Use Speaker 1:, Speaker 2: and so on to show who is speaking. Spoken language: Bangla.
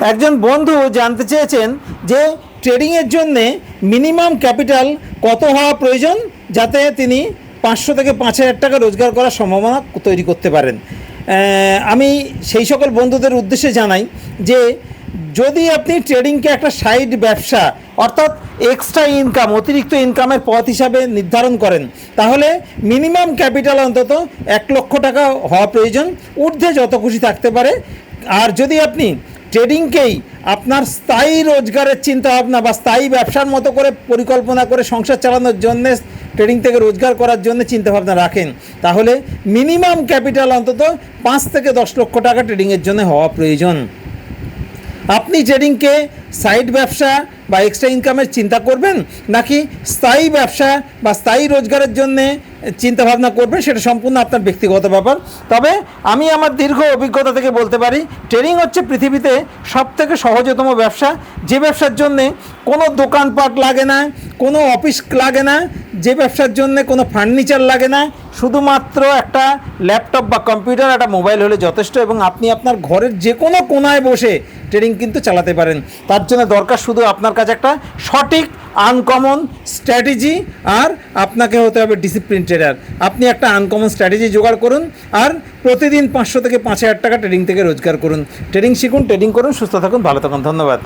Speaker 1: একজন বন্ধু জানতে চেয়েছেন যে ট্রেডিংয়ের জন্যে মিনিমাম ক্যাপিটাল কত হওয়া প্রয়োজন যাতে তিনি 500 থেকে 5,000 টাকা রোজগার করার সম্ভাবনা তৈরি করতে পারেন। আমি সেই সকল বন্ধুদের উদ্দেশ্যে জানাই যে যদি আপনি ট্রেডিংকে একটা সাইড ব্যবসা অর্থাৎ এক্সট্রা ইনকাম, অতিরিক্ত ইনকামের পথ হিসাবে নির্ধারণ করেন, তাহলে মিনিমাম ক্যাপিটাল অন্তত 1 লক্ষ টাকা হওয়া প্রয়োজন, ঊর্ধ্বে যত খুশি থাকতে পারে। আর যদি আপনি ট্রেডিংকেই আপনার স্থায়ী রোজগারের চিন্তাভাবনা বা স্থায়ী ব্যবসার মতো করে পরিকল্পনা করে সংসার চালানোর জন্যে, ট্রেডিং থেকে রোজগার করার জন্য চিন্তাভাবনা রাখেন, তাহলে মিনিমাম ক্যাপিটাল অন্তত 5 থেকে 10 লক্ষ টাকা ট্রেডিংয়ের জন্য হওয়া প্রয়োজন। আপনি ট্রেডিংকে সাইড ব্যবসা বা এক্সট্রা ইনকামের চিন্তা করবেন নাকি স্থায়ী ব্যবসা বা স্থায়ী রোজগারের জন্যে চিন্তাভাবনা করবেন, সেটা সম্পূর্ণ আপনার ব্যক্তিগত ব্যাপার। তবে আমি আমার দীর্ঘ অভিজ্ঞতা থেকে বলতে পারি, ট্রেডিং হচ্ছে পৃথিবীতে সবথেকে সহজতম ব্যবসা, যে ব্যবসার জন্যে কোনো দোকানপাট লাগে না, কোনো অফিস লাগে না, যে ব্যবসার জন্যে কোনো ফার্নিচার লাগে না, শুধুমাত্র একটা ল্যাপটপ বা কম্পিউটার, একটা মোবাইল হলে যথেষ্ট, এবং আপনি আপনার ঘরের যে কোনো কোনায় বসে ট্রেডিং কিন্তু চালাতে পারেন। তার জন্য দরকার শুধু আপনার কাছে একটা সঠিক আনকমন স্ট্র্যাটেজি, আর আপনাকে হতে হবে ডিসিপ্লিন ট্রেডার। আপনি একটা আনকমন স্ট্র্যাটেজি জোগাড় করুন আর প্রতিদিন 500 থেকে 5,000 টাকা ট্রেডিং থেকে রোজগার করুন। ট্রেডিং শিখুন, ট্রেডিং করুন, সুস্থ থাকুন, ভালো থাকুন। ধন্যবাদ।